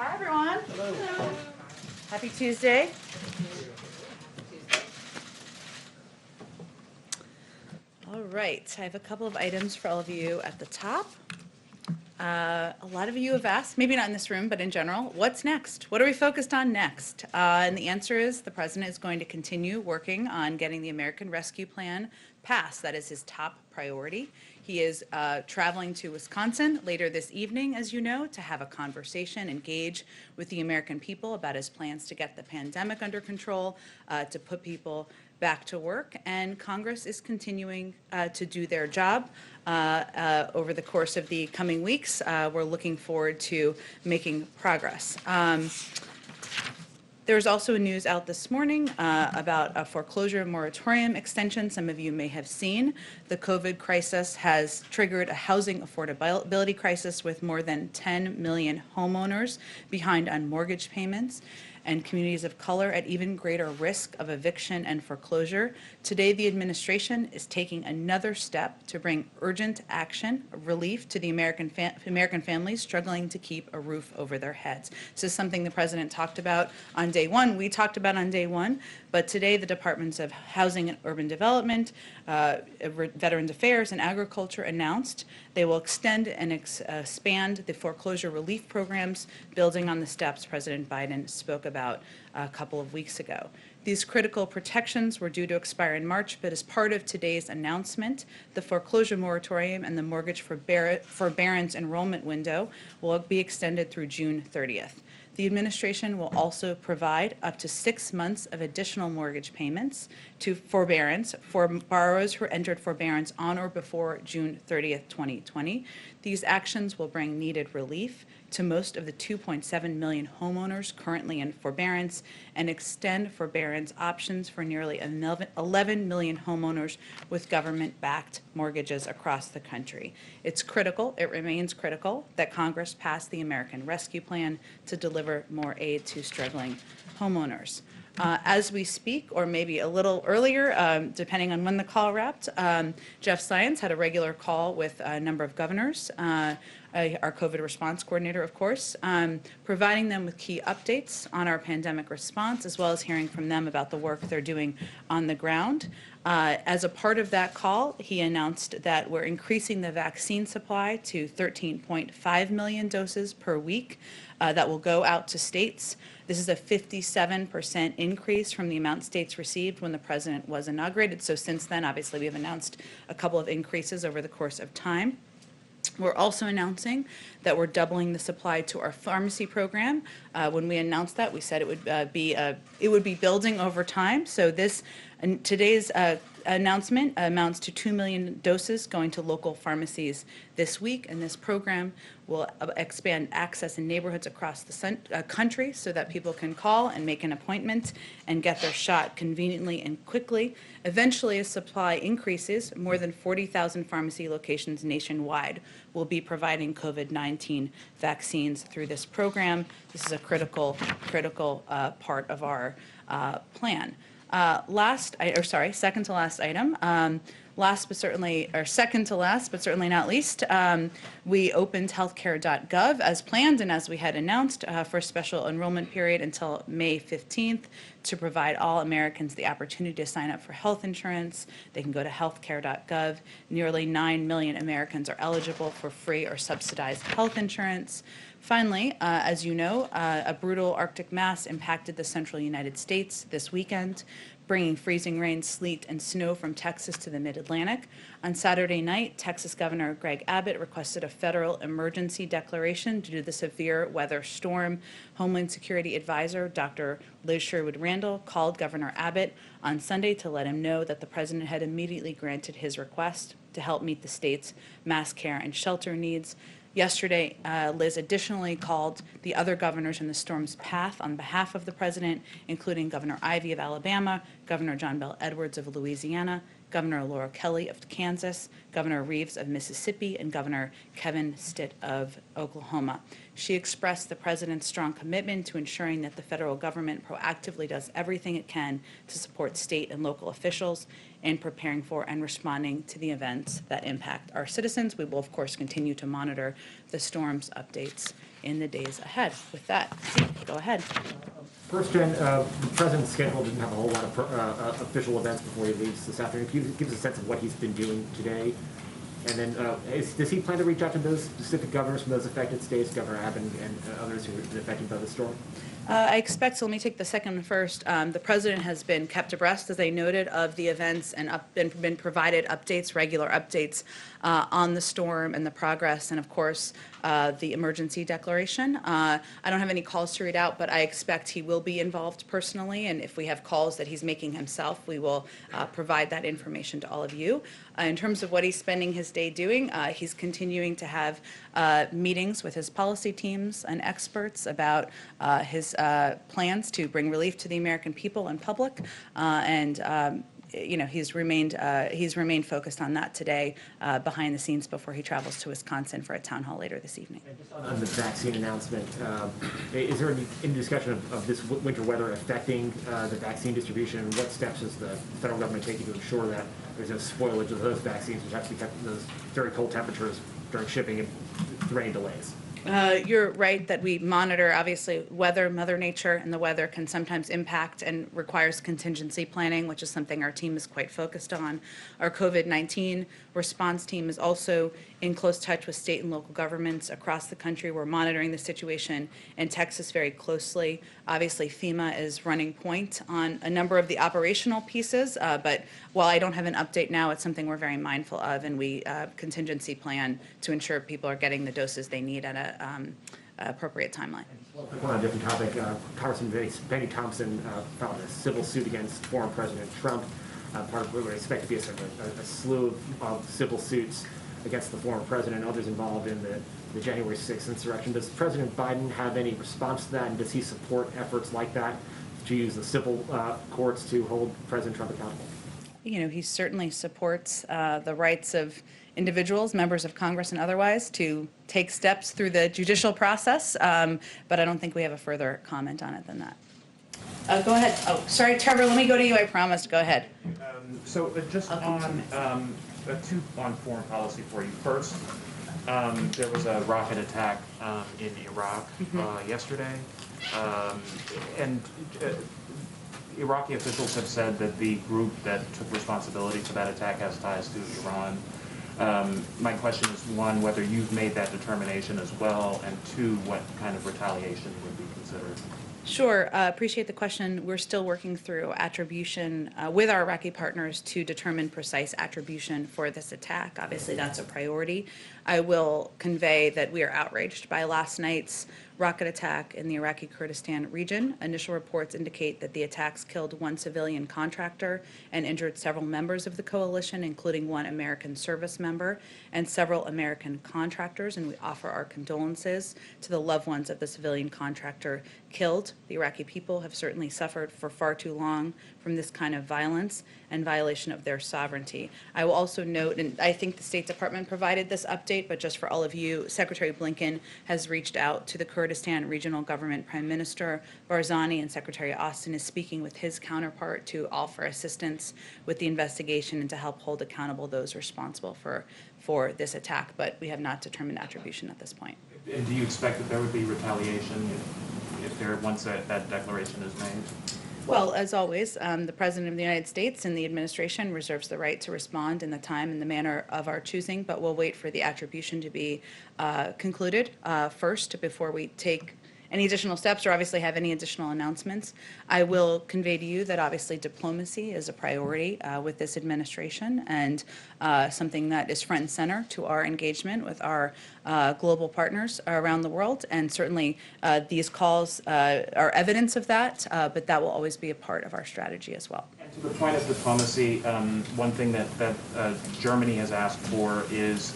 Hi, everyone. Hello. Happy Tuesday. All right, I have a couple of items for all of you at the top. A lot of you have asked, maybe not in this room, but in general, what's next? What are we focused on next? And the answer is the president is going to continue working on getting the American Rescue Plan passed. That is his top priority. He is traveling to Wisconsin later this evening, as you know, to have a conversation, engage with the American people about his plans to get the pandemic under control, to put people back to work, and Congress is continuing to do their job over the course of the coming weeks. We're looking forward to making progress. There's also news out this morning about a foreclosure moratorium extension. Some of you may have seen. The COVID crisis has triggered a housing affordability crisis with more than 10 million homeowners behind on mortgage payments and communities of color at even greater risk of eviction and foreclosure. Today, the administration is taking another step to bring urgent action, relief to the American families struggling to keep a roof over their heads. This is something the president talked about on day one. We talked about on day one, but today the Departments of Housing and Urban Development, Veterans Affairs, and Agriculture announced they will extend and expand the foreclosure relief programs, building on the steps President Biden spoke about a couple of weeks ago. These critical protections were due to expire in March, but as part of today's announcement, the foreclosure moratorium and the mortgage forbearance enrollment window will be extended through June 30th. The administration will also provide up to 6 months of additional mortgage payments to forbearance for borrowers who entered forbearance on or before June 30th, 2020. These actions will bring needed relief to most of the 2.7 million homeowners currently in forbearance and extend forbearance options for nearly 11 million homeowners with government-backed mortgages across the country. It's critical, it remains critical, that Congress pass the American Rescue Plan to deliver more aid to struggling homeowners. As we speak, or maybe a little earlier, depending on when the call wrapped, Jeff Zients had a regular call with a number of governors, our COVID response coordinator, of course, providing them with key updates on our pandemic response, as well as hearing from them about the work they're doing on the ground. As a part of that call, he announced that we're increasing the vaccine supply to 13.5 million doses per week that will go out to states. This is a 57% increase from the amount states received when the president was inaugurated. So since then, obviously, we have announced a couple of increases over the course of time. We're also announcing that we're doubling the supply to our pharmacy program. When we announced that, we said it would be building over time. So today's announcement amounts to 2 million doses going to local pharmacies this week, and this program will expand access in neighborhoods across the country so that people can call and make an appointment and get their shot conveniently and quickly. Eventually, as supply increases, more than 40,000 pharmacy locations nationwide will be providing COVID-19 vaccines through this program. This is a critical part of our plan. Second to last item. Second to last, but certainly not least, we opened healthcare.gov as planned and as we had announced for a special enrollment period until May 15th to provide all Americans the opportunity to sign up for health insurance. They can go to healthcare.gov. Nearly 9 million Americans are eligible for free or subsidized health insurance. Finally, as you know, a brutal Arctic mass impacted the central United States this weekend, bringing freezing rain, sleet, and snow from Texas to the mid-Atlantic. On Saturday night, Texas Governor Greg Abbott requested a federal emergency declaration due to the severe weather storm. Homeland Security Advisor Dr. Liz Sherwood-Randall called Governor Abbott on Sunday to let him know that the president had immediately granted his request to help meet the state's mass care and shelter needs. Yesterday, Liz additionally called the other governors in the storm's path on behalf of the president, including Governor Ivey of Alabama, Governor John Bel Edwards of Louisiana, Governor Laura Kelly of Kansas, Governor Reeves of Mississippi, and Governor Kevin Stitt of Oklahoma. She expressed the president's strong commitment to ensuring that the federal government proactively does everything it can to support state and local officials in preparing for and responding to the events that impact our citizens. We will, of course, continue to monitor the storm's updates in the days ahead. With that, Steve, go ahead. First, Jen, the president's schedule didn't have a whole lot of official events before he leaves this afternoon. Can you give us a sense of what he's been doing today? And then, does he plan to reach out to those specific governors from those affected states, Governor Abbott and others who have been affected by the storm? I expect, so let me take the second one first. The president has been kept abreast, as I noted, of the events and been provided updates, regular updates on the storm and the progress, and of course, the emergency declaration. I don't have any calls to read out, but I expect he will be involved personally, and if we have calls that he's making himself, we will provide that information to all of you. In terms of what he's spending his day doing, he's continuing to have meetings with his policy teams and experts about his plans to bring relief to the American people and public, he's remained focused on that today behind the scenes before he travels to Wisconsin for a town hall later this evening. And just on the vaccine announcement, is there any discussion of this winter weather affecting the vaccine distribution? And what steps is the federal government taking to ensure that there's no spoilage of those vaccines, which have to be kept in those very cold temperatures during shipping and threatening delays? You're right that we monitor, obviously, weather, Mother Nature, and the weather can sometimes impact and requires contingency planning, which is something our team is quite focused on. Our COVID-19 response team is also in close touch with state and local governments across the country. We're monitoring the situation in Texas very closely. Obviously, FEMA is running point on a number of the operational pieces, but while I don't have an update now, it's something we're very mindful of, and we contingency plan to ensure people are getting the doses they need at an appropriate timeline. On a different topic, Congressman Benny Thompson filed a civil suit against former President Trump. Part of what we expect to be a slew of civil suits against the former president and others involved in the January 6th insurrection. Does President Biden have any response to that, and does he support efforts like that to use the civil courts to hold President Trump accountable? He certainly supports the rights of individuals, members of Congress and otherwise, to take steps through the judicial process, but I don't think we have a further comment on it than that. Go ahead. Oh, sorry, Trevor, let me go to you, I promised. Go ahead. Just on two on foreign policy for you. First, there was a rocket attack in Iraq yesterday, and Iraqi officials have said that the group that took responsibility for that attack has ties to Iran. My question is, one, whether you've made that determination as well, and two, what kind of retaliation would be considered? Sure. Appreciate the question. We're still working through attribution with our Iraqi partners to determine precise attribution for this attack. Obviously, that's a priority. I will convey that we are outraged by last night's rocket attack in the Iraqi Kurdistan region. Initial reports indicate that the attacks killed one civilian contractor and injured several members of the coalition, including one American service member and several American contractors, and we offer our condolences to the loved ones of the civilian contractor killed. The Iraqi people have certainly suffered for far too long from this kind of violence and violation of their sovereignty. I will also note, and I think the State Department provided this update, but just for all of you, Secretary Blinken has reached out to the Kurdistan Regional Government Prime Minister Barzani, and Secretary Austin is speaking with his counterpart to offer assistance with the investigation and to help hold accountable those responsible for this attack, but we have not determined attribution at this point. And do you expect that there would be retaliation once that declaration is made? Well, as always, the President of the United States and the administration reserves the right to respond in the time and the manner of our choosing, but we'll wait for the attribution to be concluded first before we take any additional steps or obviously have any additional announcements. I will convey to you that obviously diplomacy is a priority with this administration and something that is front and center to our engagement with our global partners around the world. And certainly these calls are evidence of that, but that will always be a part of our strategy as well. And to the point of diplomacy, one thing that Germany has asked for is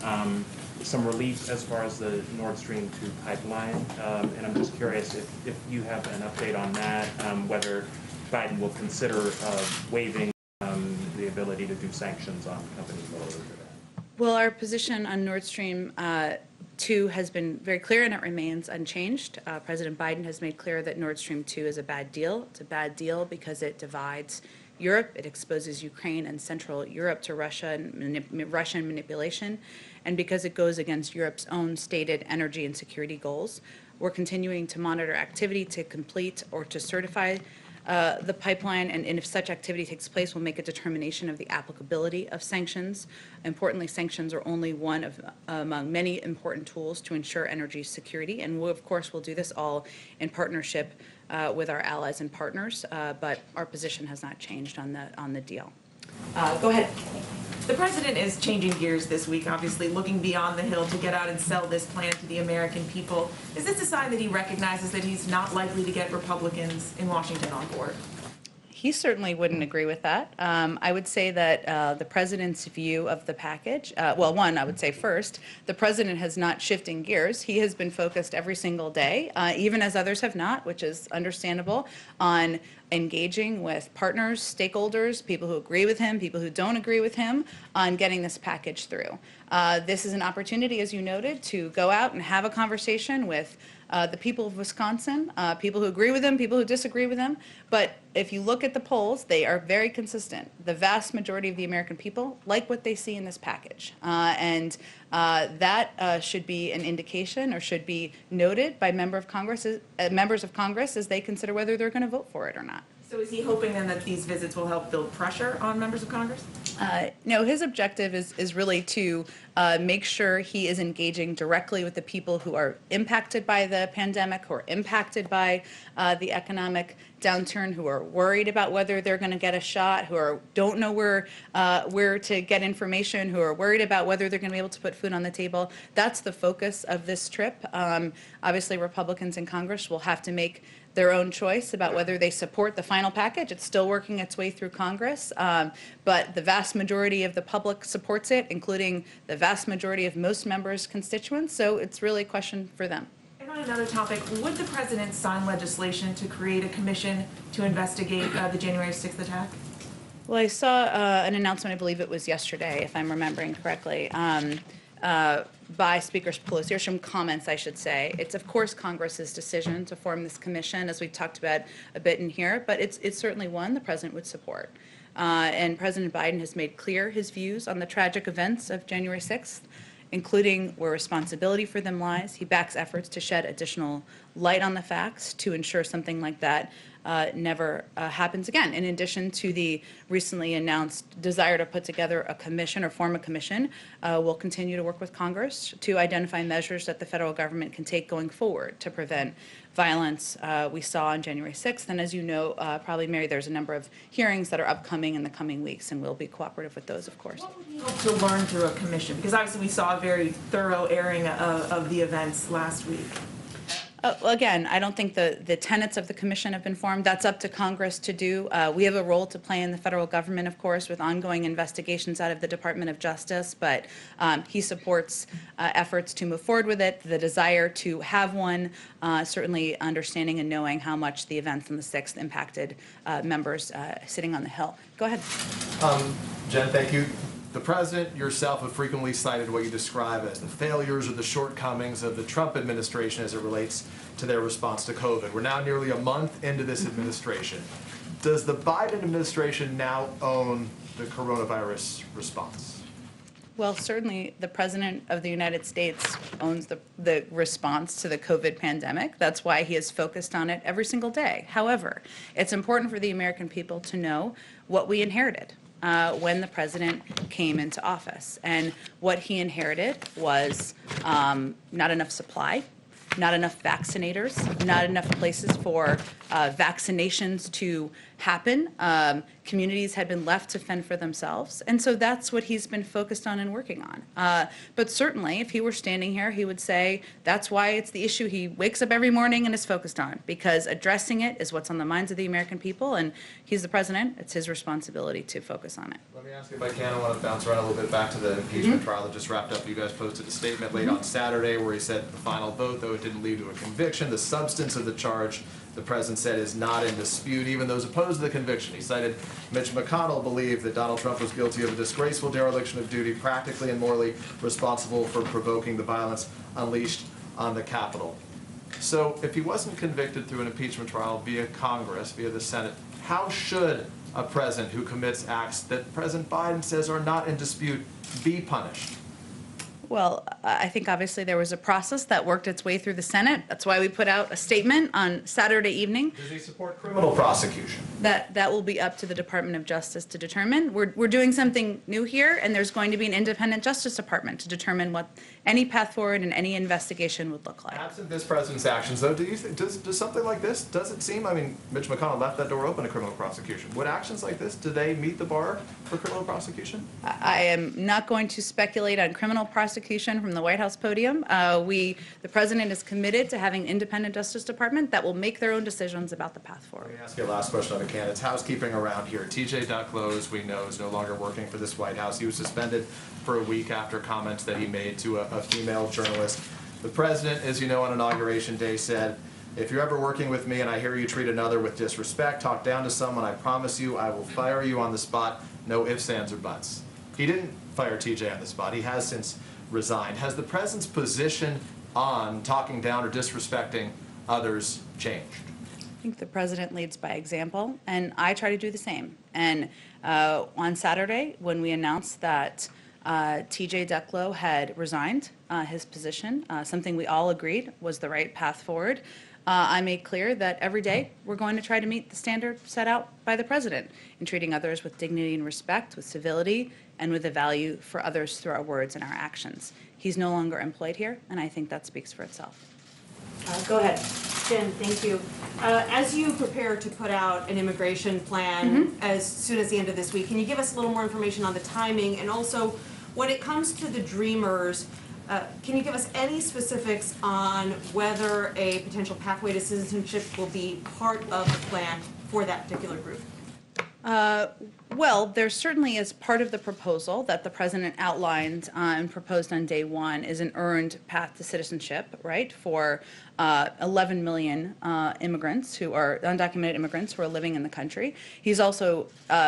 some relief as far as the Nord Stream 2 pipeline, and I'm just curious if you have an update on that, whether Biden will consider waiving the ability to do sanctions on companies related to that. Well, our position on Nord Stream 2 has been very clear, and it remains unchanged. President Biden has made clear that Nord Stream 2 is a bad deal. It's a bad deal because it divides Europe, it exposes Ukraine and Central Europe to Russian manipulation, and because it goes against Europe's own stated energy and security goals. We're continuing to monitor activity to complete or to certify the pipeline, and if such activity takes place, we'll make a determination of the applicability of sanctions. Importantly, sanctions are only one of among many important tools to ensure energy security, and we, of course, will do this all in partnership with our allies and partners, but our position has not changed on the deal. Go ahead. The president is changing gears this week, obviously looking beyond the Hill to get out and sell this plan to the American people. Is this a sign that he recognizes that he's not likely to get Republicans in Washington on board? He certainly wouldn't agree with that. I would say that the president's view of the package, well, one, I would say first, the president has not shifting gears. He has been focused every single day, even as others have not, which is understandable, on engaging with partners, stakeholders, people who agree with him, people who don't agree with him, on getting this package through. This is an opportunity, as you noted, to go out and have a conversation with the people of Wisconsin, people who agree with him, people who disagree with him. But if you look at the polls, they are very consistent. The vast majority of the American people like what they see in this package. And that should be an indication, or should be noted by members of Congress as they consider whether they're going to vote for it or not. So is he hoping then that these visits will help build pressure on members of Congress? No, his objective is really to make sure he is engaging directly with the people who are impacted by the pandemic, who are impacted by the economic downturn, who are worried about whether they're going to get a shot, who don't know where to get information, who are worried about whether they're going to be able to put food on the table. That's the focus of this trip. Obviously, Republicans in Congress will have to make their own choice about whether they support the final package. It's still working its way through Congress, but the vast majority of the public supports it, including the vast majority of most members' constituents, so it's really a question for them. And on another topic, would the president sign legislation to create a commission to investigate the January 6th attack? Well, I saw an announcement, I believe it was yesterday, if I'm remembering correctly, by Speaker Pelosi, or some comments, I should say. It's, of course, Congress's decision to form this commission, as we've talked about a bit in here, but it's certainly one the president would support. And President Biden has made clear his views on the tragic events of January 6th, including where responsibility for them lies. He backs efforts to shed additional light on the facts to ensure something like that never happens again. In addition to the recently announced desire to put together a commission or form a commission, we'll continue to work with Congress to identify measures that the federal government can take going forward to prevent violence we saw on January 6th. And as you know, probably, Mary, there's a number of hearings that are upcoming in the coming weeks, and we'll be cooperative with those, of course. What would you hope to learn through a commission? Because obviously we saw a very thorough airing of the events last week. Well, again, I don't think the tenets of the commission have been formed. That's up to Congress to do. We have a role to play in the federal government, of course, with ongoing investigations out of the Department of Justice, but he supports efforts to move forward with it, the desire to have one, certainly understanding and knowing how much the events on the 6th impacted members sitting on the Hill. Go ahead. Jen, thank you. The president, yourself, have frequently cited what you describe as the failures or the shortcomings of the Trump administration as it relates to their response to COVID. We're now nearly a month into this administration. Does the Biden administration now own the coronavirus response? Well, certainly the President of the United States owns the response to the COVID pandemic. That's why he is focused on it every single day. However, it's important for the American people to know what we inherited when the president came into office. And what he inherited was not enough supply, not enough vaccinators, not enough places for vaccinations to happen. Communities had been left to fend for themselves. And so that's what he's been focused on and working on. But certainly, if he were standing here, he would say that's why it's the issue he wakes up every morning and is focused on, because addressing it is what's on the minds of the American people, and he's the president. It's his responsibility to focus on it. Let me ask you if I can. I want to bounce around a little bit back to the impeachment trial that just wrapped up. You guys posted a statement late on Saturday where he said the final vote, though it didn't lead to a conviction, the substance of the charge, the president said, is not in dispute. Even those opposed to the conviction, he cited Mitch McConnell, believed that Donald Trump was guilty of a disgraceful dereliction of duty, practically and morally responsible for provoking the violence unleashed on the Capitol. So if he wasn't convicted through an impeachment trial via Congress, via the Senate, how should a president who commits acts that President Biden says are not in dispute be punished? Well, I think obviously there was a process that worked its way through the Senate. That's why we put out a statement on Saturday evening. Does he support criminal prosecution? That will be up to the Department of Justice to determine. We're doing something new here, and there's going to be an independent Justice Department to determine what any path forward and any investigation would look like. Absent this president's actions, though, do you think, does something like this, does it seem, I mean, Mitch McConnell left that door open to criminal prosecution. Would actions like this, do they meet the bar for criminal prosecution? I am not going to speculate on criminal prosecution from the White House podium. The president is committed to having an independent Justice Department that will make their own decisions about the path forward. Let me ask you a last question on the candidates. Housekeeping around here. TJ Ducklow, we know, is no longer working for this White House. He was suspended for a week after comments that he made to a female journalist. The president, as you know, on Inauguration Day said, if you're ever working with me and I hear you treat another with disrespect, talk down to someone, I promise you I will fire you on the spot. No ifs, ands, or buts. He didn't fire TJ on the spot. He has since resigned. Has the president's position on talking down or disrespecting others changed? I think the president leads by example, and I try to do the same. And on Saturday, when we announced that TJ Ducklow had resigned his position, something we all agreed was the right path forward, I made clear that every day we're going to try to meet the standard set out by the president in treating others with dignity and respect, with civility, and with a value for others through our words and our actions. He's no longer employed here, and I think that speaks for itself. Go ahead. Jen, thank you. As you prepare to put out an immigration plan as soon as the end of this week, can you give us a little more information on the timing? And also, when it comes to the Dreamers, can you give us any specifics on whether a potential pathway to citizenship will be part of the plan for that particular group? Well, there certainly is part of the proposal that the president outlined and proposed on day one is an earned path to citizenship, right, for 11 million immigrants who are undocumented immigrants who are living in the country. He's also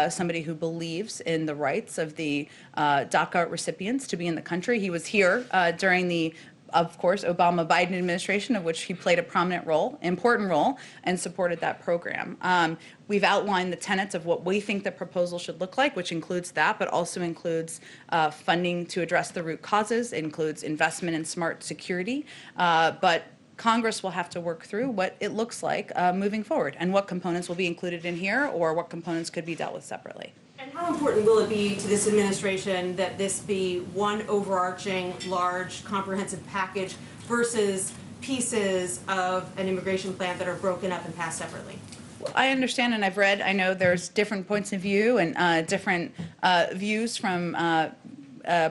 somebody who believes in the rights of the DACA recipients to be in the country. He was here during the, of course, Obama-Biden administration, of which he played a prominent role, important role, and supported that program. We've outlined the tenets of what we think the proposal should look like, which includes that, but also includes funding to address the root causes, includes investment in smart security, but Congress will have to work through what it looks like moving forward and what components will be included in here or what components could be dealt with separately. And how important will it be to this administration that this be one overarching, large, comprehensive package versus pieces of an immigration plan that are broken up and passed separately? I understand, and I've read, I know there's different points of view and different views from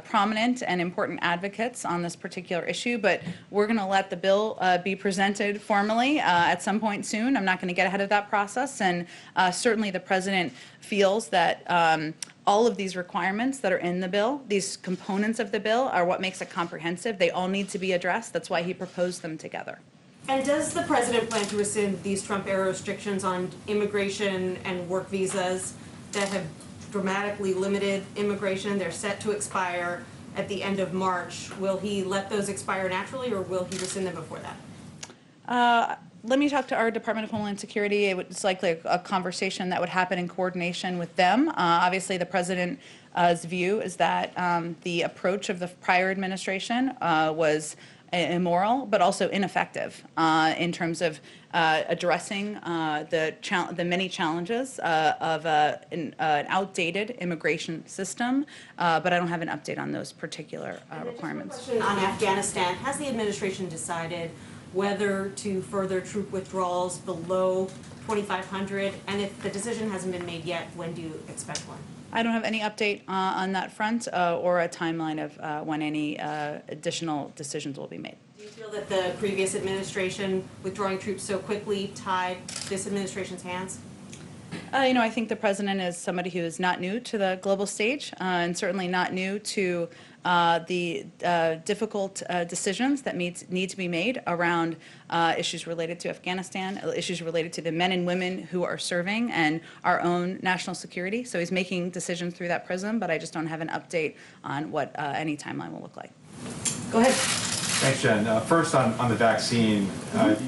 prominent and important advocates on this particular issue, but we're going to let the bill be presented formally at some point soon. I'm not going to get ahead of that process, and certainly the president feels that all of these requirements that are in the bill, these components of the bill, are what makes it comprehensive. They all need to be addressed. That's why he proposed them together. And does the president plan to rescind these Trump-era restrictions on immigration and work visas that have dramatically limited immigration? They're set to expire at the end of March. Will he let those expire naturally, or will he rescind them before that? Let me talk to our Department of Homeland Security. It's likely a conversation that would happen in coordination with them. Obviously, the president's view is that the approach of the prior administration was immoral, but also ineffective in terms of addressing the many challenges of an outdated immigration system. But I don't have an update on those particular requirements. Question on Afghanistan. Has the administration decided whether to further troop withdrawals below 2,500? And if the decision hasn't been made yet, when do you expect one? I don't have any update on that front or a timeline of when any additional decisions will be made. Do you feel that the previous administration withdrawing troops so quickly tied this administration's hands? I think the president is somebody who is not new to the global stage and certainly not new to the difficult decisions that need to be made around issues related to Afghanistan, issues related to the men and women who are serving, and our own national security. So he's making decisions through that prism, but I just don't have an update on what any timeline will look like. Go ahead. Thanks, Jen. First, on the vaccine,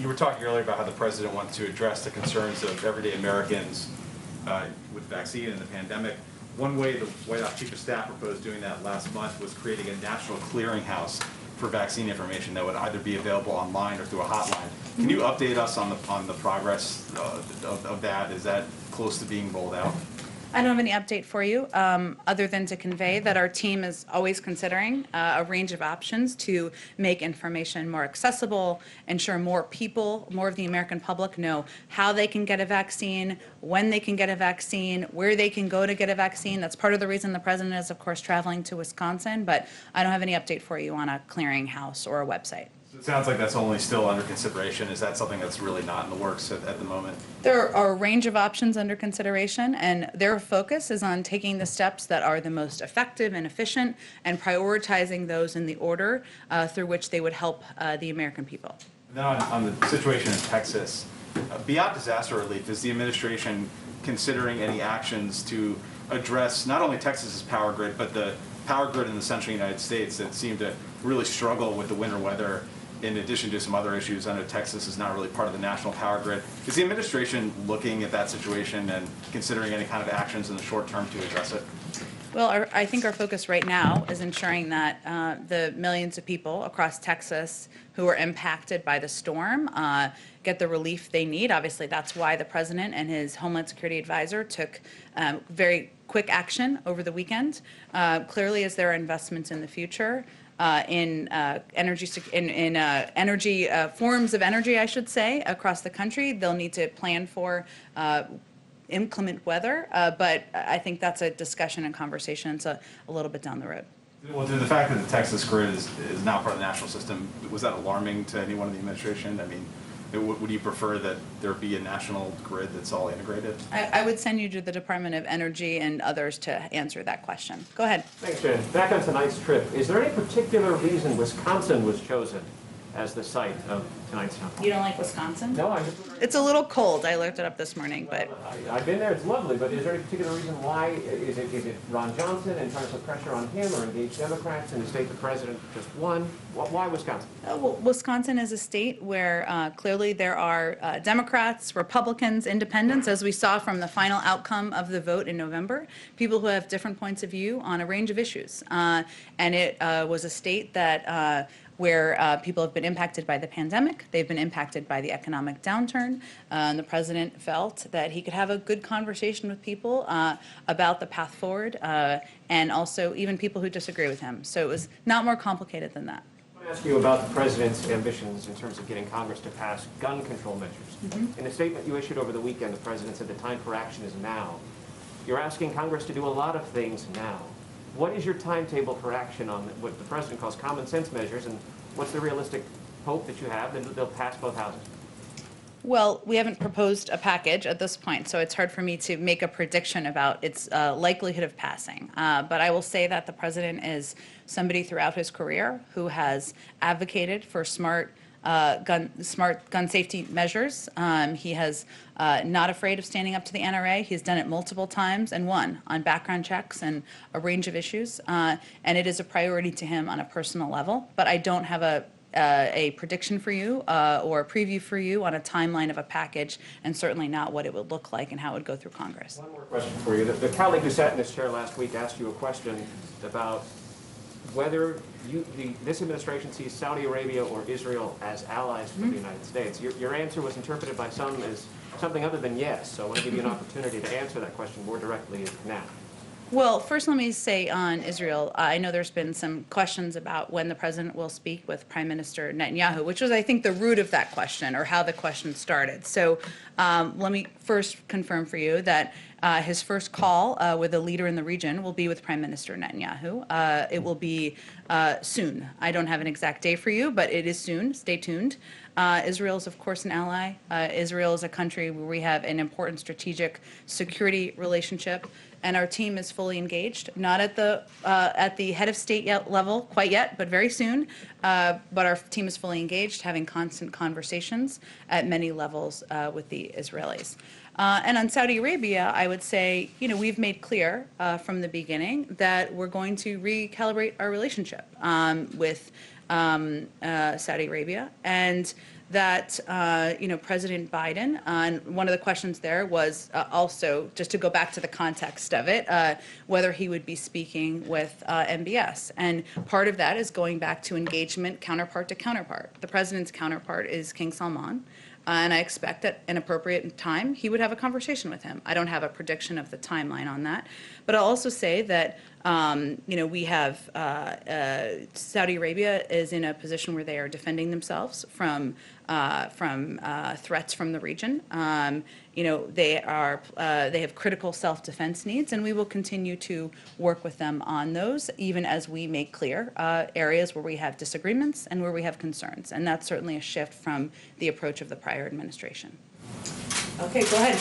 you were talking earlier about how the president wants to address the concerns of everyday Americans with vaccine and the pandemic. One way the White House Chief of Staff proposed doing that last month was creating a national clearinghouse for vaccine information that would either be available online or through a hotline. Can you update us on the progress of that? Is that close to being rolled out? I don't have any update for you, other than to convey that our team is always considering a range of options to make information more accessible, ensure more people, more of the American public know how they can get a vaccine, when they can get a vaccine, where they can go to get a vaccine. That's part of the reason the president is, of course, traveling to Wisconsin, but I don't have any update for you on a clearinghouse or a website. It sounds like that's only still under consideration. Is that something that's really not in the works at the moment? There are a range of options under consideration, and their focus is on taking the steps that are the most effective and efficient and prioritizing those in the order through which they would help the American people. And then on the situation in Texas, beyond disaster relief, is the administration considering any actions to address not only Texas's power grid, but the power grid in the central United States that seem to really struggle with the winter weather? In addition to some other issues, I know Texas is not really part of the national power grid. Is the administration looking at that situation and considering any kind of actions in the short term to address it? Well, I think our focus right now is ensuring that the millions of people across Texas who are impacted by the storm get the relief they need. Obviously, that's why the president and his Homeland Security advisor took very quick action over the weekend. Clearly, as there are investments in the future, in energy forms of energy, I should say, across the country. They'll need to plan for inclement weather, but I think that's a discussion and conversation. So a little bit down the road. Well, the fact that the Texas grid is now part of the national system, was that alarming to anyone in the administration? I mean, would you prefer that there be a national grid that's all integrated? I would send you to the Department of Energy and others to answer that question. Go ahead. Thanks, Jen. Back on tonight's trip, is there any particular reason Wisconsin was chosen as the site of tonight's town hall? You don't like Wisconsin? No, I'm just It's a little cold. I looked it up this morning, but I've been there, it's lovely, but is there any particular reason why? Is it Ron Johnson and trying to put pressure on him, or engage Democrats in the state the president just won? Why Wisconsin? well, Wisconsin is a state where clearly there are Democrats, Republicans, independents, as we saw from the final outcome of the vote in November, people who have different points of view on a range of issues. And it was a state that where people have been impacted by the pandemic, they've been impacted by the economic downturn, and the president felt that he could have a good conversation with people about the path forward, and also even people who disagree with him. So it was not more complicated than that. I want to ask you about the president's ambitions in terms of getting Congress to pass gun control measures. In a statement you issued over the weekend, the president said the time for action is now. You're asking Congress to do a lot of things now. What is your timetable for action on what the president calls common sense measures, and what's the realistic hope that you have that they'll pass both houses? Well, we haven't proposed a package at this point, so it's hard for me to make a prediction about its likelihood of passing. But I will say that the president is somebody throughout his career who has advocated for smart gun safety measures. He has not afraid of standing up to the NRA. He's done it multiple times and won on background checks and a range of issues. And it is a priority to him on a personal level. But I don't have a prediction for you or a preview for you on a timeline of a package, and certainly not what it would look like and how it would go through Congress. One more question for you. The colleague who sat in this chair last week asked you a question about whether this administration sees Saudi Arabia or Israel as allies for the United States. Your answer was interpreted by some as something other than yes, so I want to give you an opportunity to answer that question more directly now. Well, first let me say on Israel, I know there's been some questions about when the president will speak with Prime Minister Netanyahu, which was, I think, the root of that question, or how the question started. So let me first confirm for you that his first call with a leader in the region will be with Prime Minister Netanyahu. It will be soon. I don't have an exact day for you, but it is soon. Stay tuned. Israel is, of course, an ally. Israel is a country where we have an important strategic security relationship, and our team is fully engaged, not at the head of state level quite yet, but very soon. But our team is fully engaged, having constant conversations at many levels with the Israelis. And on Saudi Arabia, I would say, we've made clear from the beginning that we're going to recalibrate our relationship with Saudi Arabia. And that, President Biden, and one of the questions there was also, just to go back to the context of it, whether he would be speaking with MBS. And part of that is going back to engagement counterpart to counterpart. The president's counterpart is King Salman. And I expect at an appropriate time, he would have a conversation with him. I don't have a prediction of the timeline on that. But I'll also say that, we have Saudi Arabia is in a position where they are defending themselves from threats from the region. They have critical self-defense needs, and we will continue to work with them on those, even as we make clear areas where we have disagreements and where we have concerns. And that's certainly a shift from the approach of the prior administration. Okay, go ahead.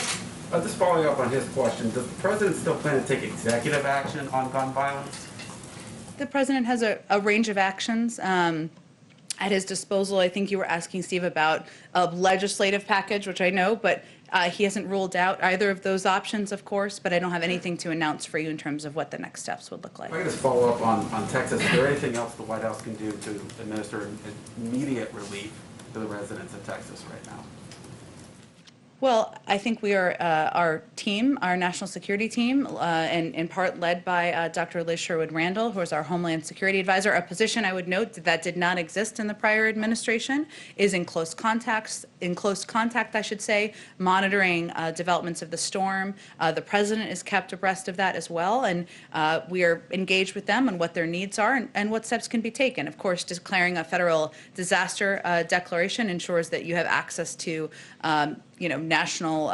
Just following up on his question, does the president still plan to take executive action on gun violence? The president has a range of actions at his disposal. I think you were asking, Steve, about a legislative package, which I know, but he hasn't ruled out either of those options, of course, but I don't have anything to announce for you in terms of what the next steps would look like. If I could just follow up on Texas. Is there anything else the White House can do to administer immediate relief to the residents of Texas right now? Well, I think we are, our team, our national security team, and in part led by Dr. Liz Sherwood-Randall, who is our Homeland Security Advisor, a position I would note that did not exist in the prior administration, is in close contact, I should say, monitoring developments of the storm. The president is kept abreast of that as well, and we are engaged with them on what their needs are and what steps can be taken. Of course, declaring a federal disaster declaration ensures that you have access to national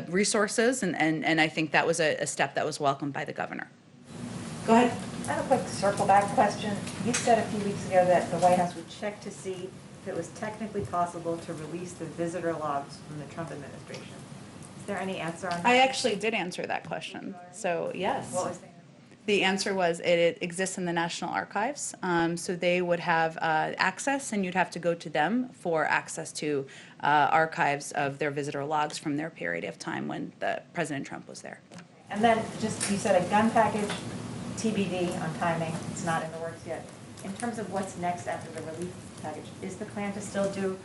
resources, and I think that was a step that was welcomed by the governor. Go ahead. I have a quick circle back question. You said a few weeks ago that the White House would check to see if it was technically possible to release the visitor logs from the Trump administration. Is there any answer on that? I actually did answer that question, so yes. What was the answer? The answer was it exists in the National Archives, so they would have access, and you'd have to go to them for access to archives of their visitor logs from their period of time when President Trump was there. And then just, you said a gun package, TBD on timing, it's not in the works yet. In terms of what's next after the relief package, is the plan to still do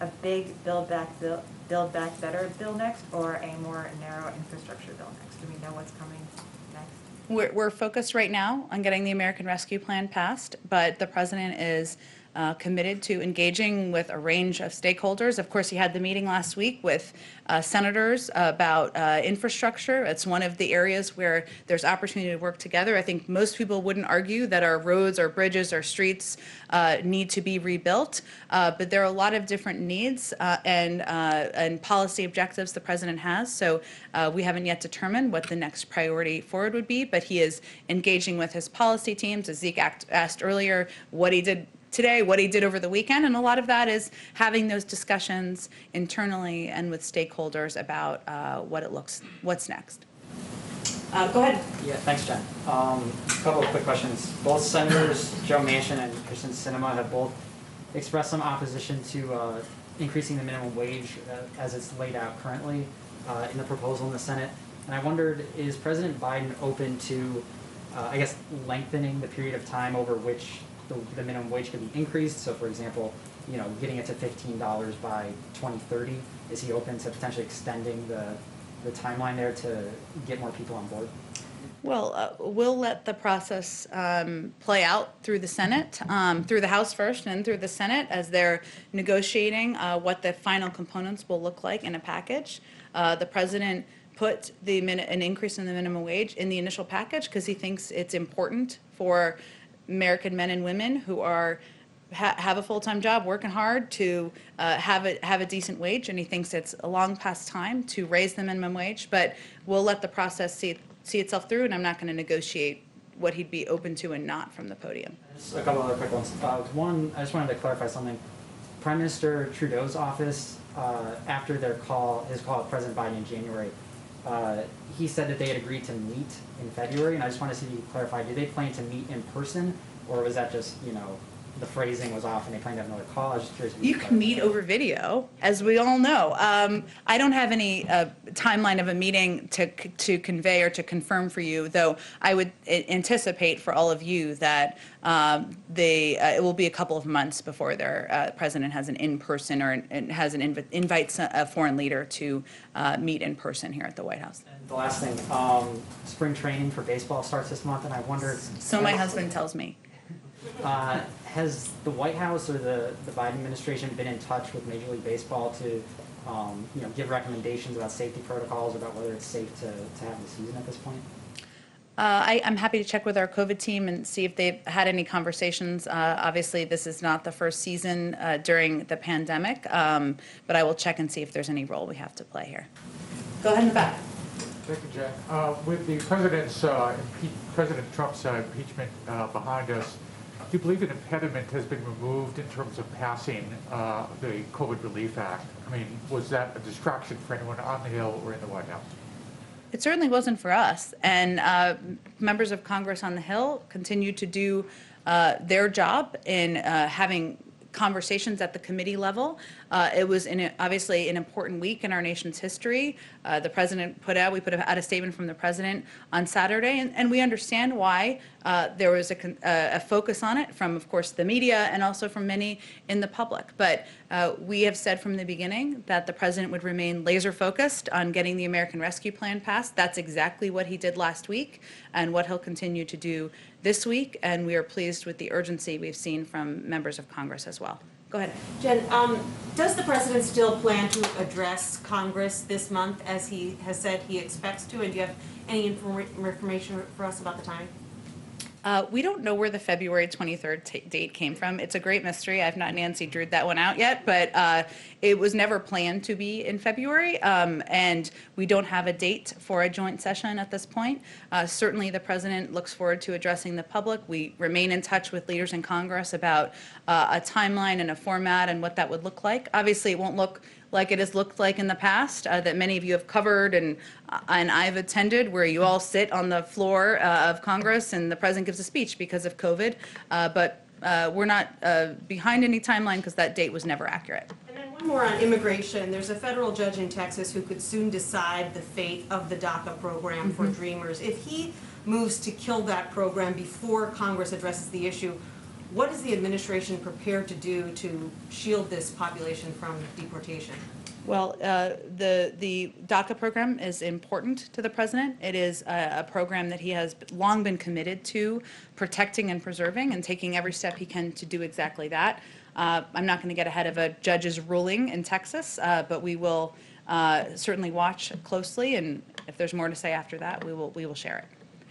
a big Build Back Better bill next, or a more narrow infrastructure bill next? Do we know what's coming next? We're focused right now on getting the American Rescue Plan passed, but the president is committed to engaging with a range of stakeholders. Of course, he had the meeting last week with senators about infrastructure. It's one of the areas where there's opportunity to work together. I think most people wouldn't argue that our roads, our bridges, our streets need to be rebuilt, but there are a lot of different needs and policy objectives the president has. So we haven't yet determined what the next priority forward would be, but he is engaging with his policy teams, as Zeke asked earlier, what he did today, what he did over the weekend, and a lot of that is having those discussions internally and with stakeholders about what's next. Go ahead. Yeah, thanks, Jen. A couple of quick questions. Both Senators Joe Manchin and Kristen Sinema have both expressed some opposition to increasing the minimum wage as it's laid out currently in the proposal in the Senate. And I wondered, is President Biden open to, lengthening the period of time over which the minimum wage could be increased? So, for example, getting it to $15 by 2030. Is he open to potentially extending the timeline there to get more people on board? Well, we'll let the process play out through the Senate, through the House first, and then through the Senate as they're negotiating what the final components will look like in a package. The president put an increase in the minimum wage in the initial package because he thinks it's important for American men and women who are have a full-time job, working hard, to have a decent wage, and he thinks it's a long past time to raise the minimum wage. But we'll let the process see itself through, and I'm not going to negotiate what he'd be open to and not from the podium. Just a couple other quick ones. One, I just wanted to clarify something. Prime Minister Trudeau's office, after his call with President Biden in January, he said that they had agreed to meet in February, and I just want to see you clarify, do they plan to meet in person, or was that just, the phrasing was off and they planned to have another call. I was just curious if You could can meet over video, as we all know. I don't have any timeline of a meeting to convey or to confirm for you, though I would anticipate for all of you that it will be a couple of months before their president has an in-person or invites a foreign leader to meet in person here at the White House. And the last thing, spring training for baseball starts this month, and I wondered. So my husband tells me. Has the White House or the Biden administration been in touch with Major League Baseball to, give recommendations about safety protocols, about whether it's safe to have the season at this point? I'm happy to check with our COVID team and see if they've had any conversations. Obviously, this is not the first season during the pandemic, but I will check and see if there's any role we have to play here. Go ahead in the back. Thank you, Jen. With the President Trump's impeachment behind us, do you believe an impediment has been removed in terms of passing the COVID Relief Act? I mean, was that a distraction for anyone on the Hill or in the White House? It certainly wasn't for us. And members of Congress on the Hill continue to do their job in having conversations at the committee level. It was obviously an important week in our nation's history. The president we put out a statement from the president on Saturday, and we understand why there was a focus on it from, of course, the media and also from many in the public. But we have said from the beginning that the president would remain laser focused on getting the American Rescue Plan passed. That's exactly what he did last week and what he'll continue to do this week, and we are pleased with the urgency we've seen from members of Congress as well. Go ahead. Jen, does the president still plan to address Congress this month as he has said he expects to? And do you have any information for us about the timing? We don't know where the February 23rd date came from. It's a great mystery. I've not Nancy Drewed that one out yet, but it was never planned to be in February, and we don't have a date for a joint session at this point. Certainly the president looks forward to addressing the public. We remain in touch with leaders in Congress about a timeline and a format and what that would look like. Obviously, it won't look like it has looked like in the past that many of you have covered and I've attended, where you all sit on the floor of Congress and the president gives a speech because of COVID. But we're not behind any timeline because that date was never accurate. And then one more on immigration. There's a federal judge in Texas who could soon decide the fate of the DACA program for Dreamers. If he moves to kill that program before Congress addresses the issue, what is the administration prepared to do to shield this population from deportation? Well, the DACA program is important to the president. It is a program that he has long been committed to protecting and preserving and taking every step he can to do exactly that. I'm not going to get ahead of a judge's ruling in Texas, but we will certainly watch closely, and if there's more to say after that, we will share it.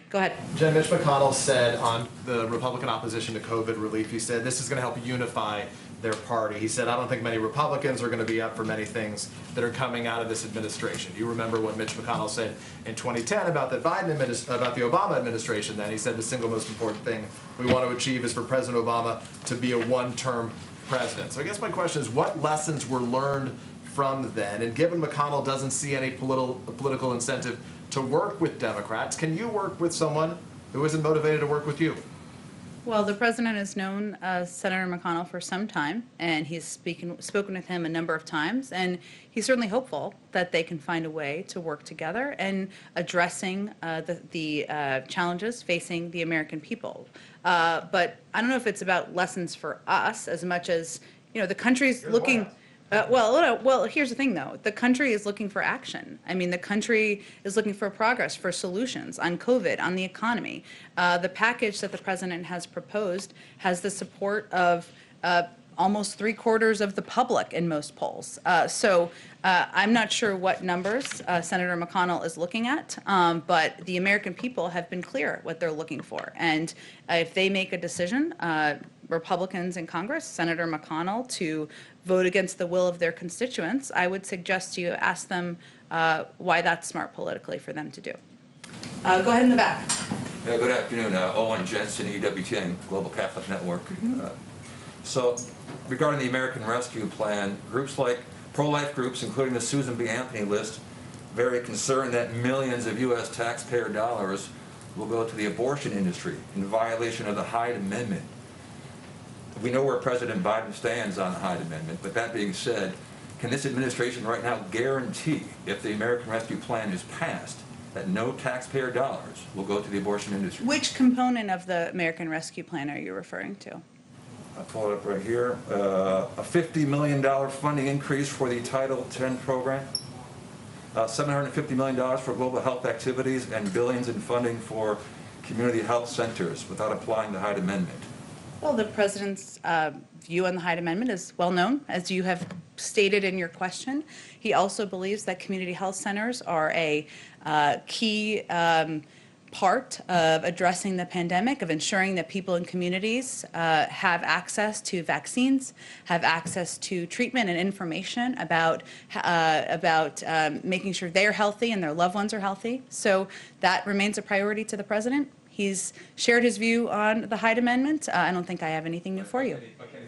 Go ahead. Jen, Mitch McConnell said on the Republican opposition to COVID relief, he said this is going to help unify their party. He said, I don't think many Republicans are going to be up for many things that are coming out of this administration. You remember what Mitch McConnell said in 2010 about the about the Obama administration then. He said the single most important thing we want to achieve is for President Obama to be a one-term president. So I guess my question is, what lessons were learned from then? And given McConnell doesn't see any political incentive to work with Democrats, can you work with someone who isn't motivated to work with you? Well, the president has known Senator McConnell for some time, and he's spoken with him a number of times, and he's certainly hopeful that they can find a way to work together and addressing the challenges facing the American people. But I don't know if it's about lessons for us as much as, the country's looking. Well, here's the thing, though. The country is looking for action. I mean, the country is looking for progress, for solutions on COVID, on the economy. The package that the president has proposed has the support of almost 3/4 of the public in most polls. So I'm not sure what numbers Senator McConnell is looking at, but the American people have been clear what they're looking for. And if they make a decision, Republicans in Congress, Senator McConnell, to vote against the will of their constituents, I would suggest you ask them why that's smart politically for them to do. Go ahead in the back. Yeah, good afternoon. Owen Jensen, EWTN, Global Catholic Network. So regarding the American Rescue Plan, groups like pro-life groups, including the Susan B. Anthony list, very concerned that millions of U.S. taxpayer dollars will go to the abortion industry in violation of the Hyde Amendment. We know where President Biden stands on the Hyde Amendment, but that being said, can this administration right now guarantee, if the American Rescue Plan is passed, that no taxpayer dollars will go to the abortion industry? Which component of the American Rescue Plan are you referring to? I'll pull it up right here. A $50 million funding increase for the Title X program, $750 million for global health activities, and billions in funding for community health centers without applying the Hyde Amendment. Well, the president's view on the Hyde Amendment is well known, as you have stated in your question. He also believes that community health centers are a key part of addressing the pandemic, of ensuring that people in communities have access to vaccines, have access to treatment and information about making sure they're healthy and their loved ones are healthy. So that remains a priority to the president. He's shared his view on the Hyde Amendment. I don't think I have anything new for you.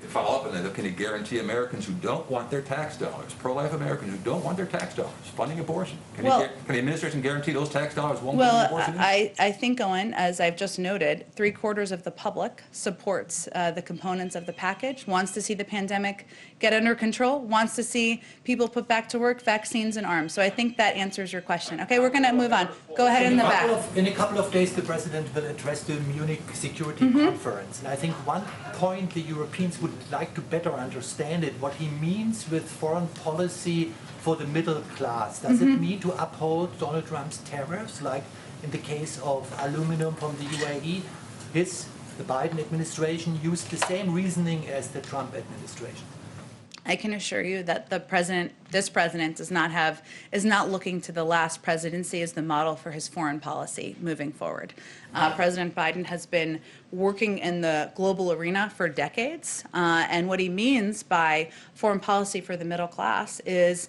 To follow up on that, can he guarantee Americans who don't want their tax dollars, pro-life Americans who don't want their tax dollars, funding abortion? Can the administration guarantee those tax dollars won't go to the abortion industry? I think, Owen, as I've just noted, 3/4 of the public supports the components of the package, wants to see the pandemic get under control, wants to see people put back to work, vaccines and arms. So I think that answers your question. Okay, we're going to move on. Go ahead in the back. In a couple of days, the president will address the Munich Security Conference. And I think one point the Europeans would like to better understand it, what he means with foreign policy for the middle class. Does it mean to uphold Donald Trump's tariffs, like in the case of aluminum from the UAE? The Biden administration used the same reasoning as the Trump administration. I can assure you that this president is not looking to the last presidency as the model for his foreign policy moving forward. President Biden has been working in the global arena for decades, and what he means by foreign policy for the middle class is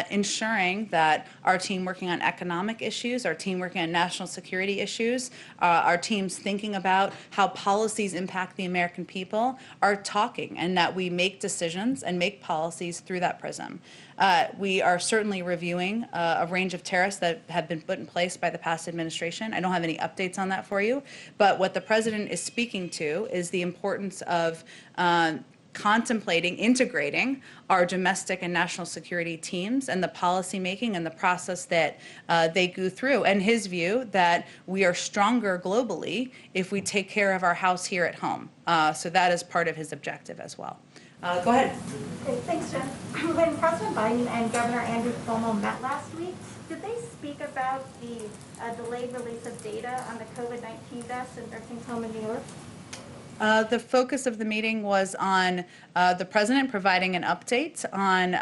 ensuring that our team working on economic issues, our team working on national security issues, our teams thinking about how policies impact the American people are talking, and that we make decisions and make policies through that prism. We are certainly reviewing a range of tariffs that have been put in place by the past administration. I don't have any updates on that for you, but what the president is speaking to is the importance of contemplating, integrating our domestic and national security teams and the policy making and the process that they go through, and his view that we are stronger globally if we take care of our house here at home. So that is part of his objective as well. Go ahead. Okay, thanks, Jen. When President Biden and Governor Andrew Cuomo met last week, did they speak about the delayed release of data on the COVID-19 deaths in nursing home in New York? The focus of the meeting was on the president providing an update on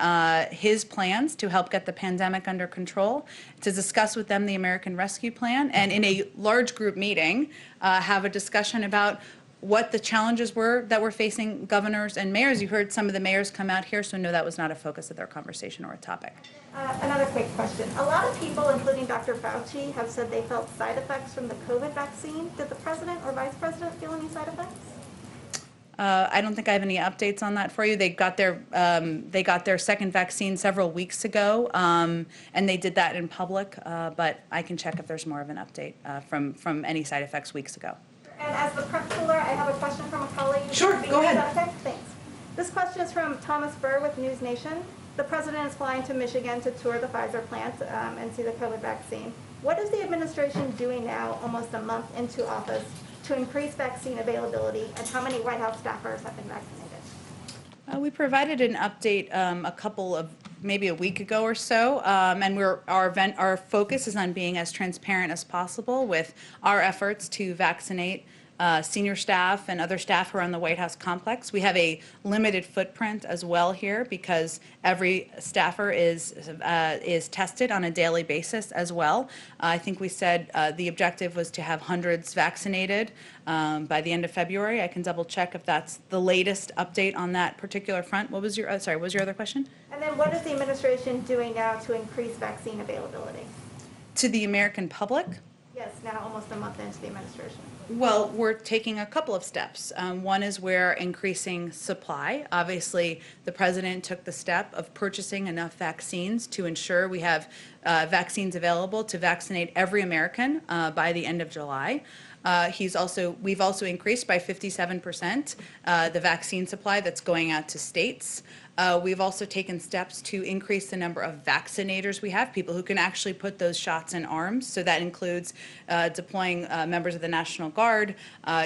his plans to help get the pandemic under control, to discuss with them the American Rescue Plan, and in a large group meeting, have a discussion about what the challenges were that were facing governors and mayors. You heard some of the mayors come out here, so no, that was not a focus of their conversation or a topic. Another quick question. A lot of people, including Dr. Fauci, have said they felt side effects from the COVID vaccine. Did the president or vice president feel any side effects? I don't think I have any updates on that for you. They got their second vaccine several weeks ago, and they did that in public. But I can check if there's more of an update from any side effects weeks ago. And as the prep cooler, I have a question from a colleague. Sure, go ahead. Okay, thanks. This question is from Thomas Burr with News Nation. The president is flying to Michigan to tour the Pfizer plant and see the COVID vaccine. What is the administration doing now, almost a month into office, to increase vaccine availability, and how many White House staffers have been vaccinated? We provided an update maybe a week ago or so, and our focus is on being as transparent as possible with our efforts to vaccinate senior staff and other staff who are on the White House complex. We have a limited footprint as well here because every staffer is tested on a daily basis as well. I think we said the objective was to have hundreds vaccinated by the end of February. I can double check if that's the latest update on that particular front. What was your other question? And then what is the administration doing now to increase vaccine availability? To the American public? Yes, now almost a month into the administration. Well, we're taking a couple of steps. One is we're increasing supply. Obviously, the president took the step of purchasing enough vaccines to ensure we have vaccines available to vaccinate every American by the end of July. We've also increased by 57% the vaccine supply that's going out to states. We've also taken steps to increase the number of vaccinators we have, people who can actually put those shots in arms. So that includes deploying members of the National Guard,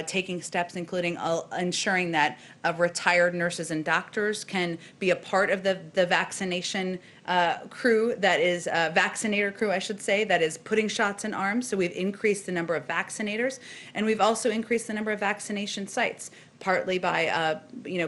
taking steps including ensuring that retired nurses and doctors can be a part of the vaccination crew, that is vaccinator crew, I should say, that is putting shots in arms. So we've increased the number of vaccinators, and we've also increased the number of vaccination sites, partly by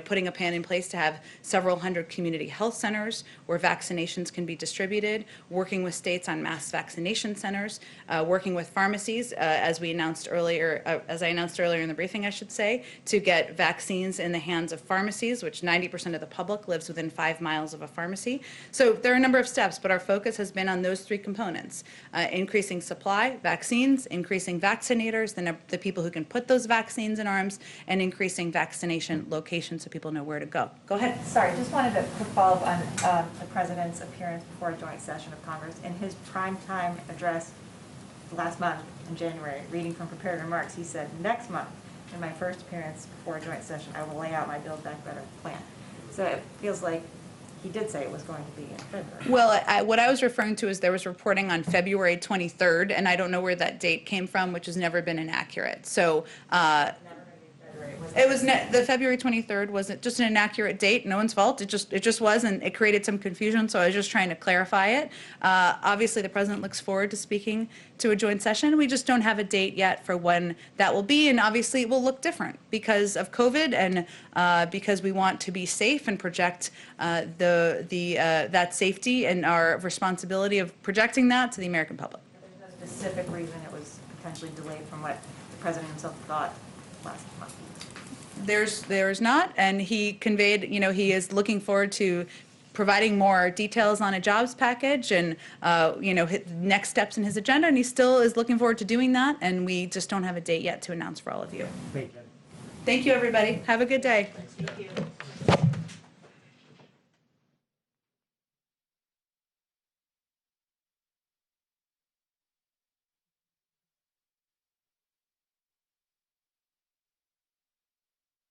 putting a plan in place to have several hundred community health centers where vaccinations can be distributed, working with states on mass vaccination centers, working with pharmacies, as I announced earlier in the briefing, I should say, to get vaccines in the hands of pharmacies, which 90% of the public lives within 5 miles of a pharmacy. So there are a number of steps, but our focus has been on those 3 components: increasing supply, vaccines, increasing vaccinators, the people who can put those vaccines in arms, and increasing vaccination locations so people know where to go. Go ahead. Sorry, just wanted a quick follow-up on the President's appearance before a joint session of Congress. In his primetime address last month in January, reading from prepared remarks, he said, "Next month, in my first appearance before a joint session, I will lay out my Build Back Better plan." So it feels like he did say it was going to be in February. Well, what I was referring to is there was reporting on February 23rd, and I don't know where that date came from, which has never been inaccurate. So the February 23rd wasn't just an inaccurate date. No one's fault. It just was, and it created some confusion. So I was just trying to clarify it. Obviously, the president looks forward to speaking to a joint session. We just don't have a date yet for when that will be, and obviously it will look different because of COVID and because we want to be safe and project that safety and our responsibility of projecting that to the American public. There's no specific reason it was potentially delayed from what the president himself thought last month. There's not, and he conveyed, he is looking forward to providing more details on a jobs package and, next steps in his agenda, and he still is looking forward to doing that, and we just don't have a date yet to announce for all of you. Thank you, everybody. Have a good day. Thank you.